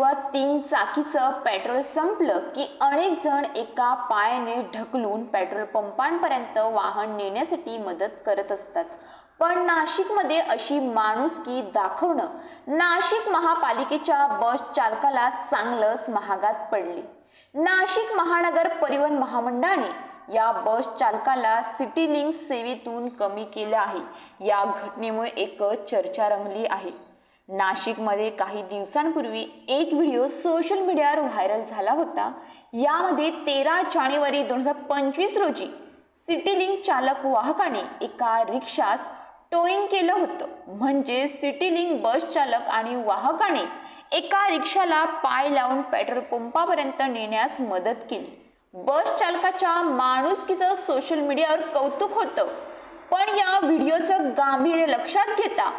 किंवा 3 चाकीचं पेट्रोल संपलं की अनेक जण एका पायाने ढकलून पेट्रोल पंपांपर्यंत वाहन नेण्यासाठी मदत करत असतात. पण नाशिकमध्ये अशी माणुसकी दाखवणं नाशिक महापालिकेच्या बस चालकाला चांगलंच महागात पडले. नाशिक महानगर परिवहन महामंडळाने या बस चालकाला सिटी लिंक सेवेतून कमी केलं आहे. या घटनेमुळे एक चर्चा रंगली आहे. नाशिकमध्ये काही दिवसांपूर्वी एक व्हिडिओ सोशल मीडियावर व्हायरल झाला होता. यामध्ये 13 जानेवारी 2025 रोजी सिटी लिंक चालक वाहकाने एका रिक्षास टोईंग केलं होतं. म्हणजे सिटी लिंक बस चालक आणि वाहकाने एका रिक्षाला पाय लावून पेट्रोल पंपापर्यंत नेण्यास मदत केली. बस चालकाच्या माणुसकीचं सोशल मीडियावर कौतुक होतं. पण या व्हिडिओचं गांभीर्य लक्षात घेता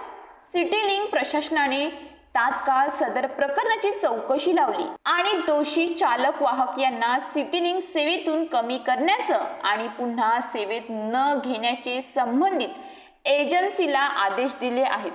सिटी लिंक प्रशासनाने तात्काळ सदर प्रकरणाची चौकशी लावली आणि दोषी चालक वाहक यांना सिटी लिंक सेवेतून कमी करण्याचं आणि पुन्हा सेवेत न घेण्याचे संबंधित एजन्सीला आदेश दिले आहेत.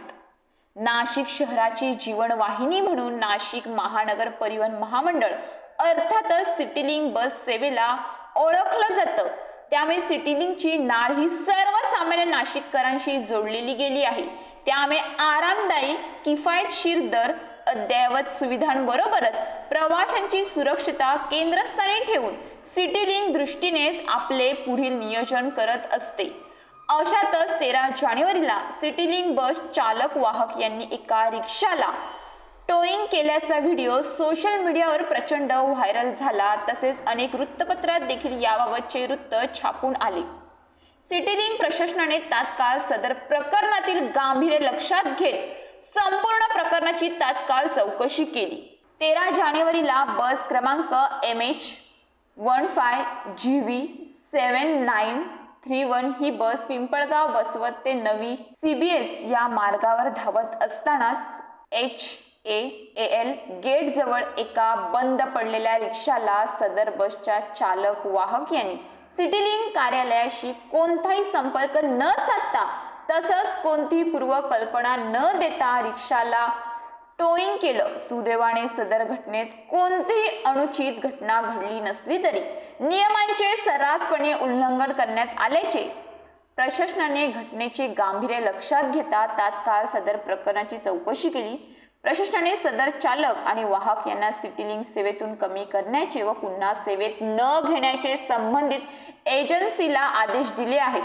नाशिक शहराची जीवनवाहिनी म्हणून नाशिक महानगर परिवहन महामंडळ अर्थातच सिटी लिंक बस सेवेला ओळखलं जातं. त्यामुळे सिटी लिंकची नाळ ही सर्वसामान्य नाशिककरांशी जोडलेली गेली आहे. त्यामुळे आरामदायी किफायतशीर दर अद्ययावत सुविधांबरोबरच प्रवाशांची सुरक्षितता केंद्रस्थानी ठेवून सिटी लिंक दृष्टीनेच आपले पुढील नियोजन करत असते. अशातच 13 जानेवारीला सिटी लिंक बस चालक वाहक यांनी एका रिक्षाला टोईंग केल्याचा व्हिडिओ सोशल मीडियावर प्रचंड व्हायरल झाला. तसेच अनेक वृत्तपत्रात देखील याबाबतचे वृत्त छापून आले. सिटी लिंक प्रशासनाने तात्काळ सदर प्रकरणातील गांभीर्य लक्षात घेत संपूर्ण प्रकरणाची तात्काळ चौकशी केली. 13 जानेवारीला बस क्रमांक MH15GV 7931 ही बस पिंपळगाव बसवत ते नवी CBS या मार्गावर धावत असतानाच HAL गेट जवळ एका बंद पडलेल्या रिक्षाला सदर बसच्या चालक वाहक यांनी सिटी लिंक कार्यालयाशी कोणताही संपर्क न साधता तसंच कोणतीही पूर्वकल्पना न देता रिक्षाला टोईंग केलं. सुदैवाने सदर घटनेत कोणतीही अनुचित घटना घडली नसली तरी नियमांचे सर्रासपणे उल्लंघन करण्यात आल्याचे प्रशासनाने घटनेचे गांभीर्य लक्षात घेता तात्काळ सदर प्रकरणाची चौकशी केली. प्रशासनाने सदर चालक आणि वाहक यांना सिटी लिंक सेवेतून कमी करण्याचे व पुन्हा सेवेत न घेण्याचे संबंधित एजन्सीला आदेश दिले आहेत.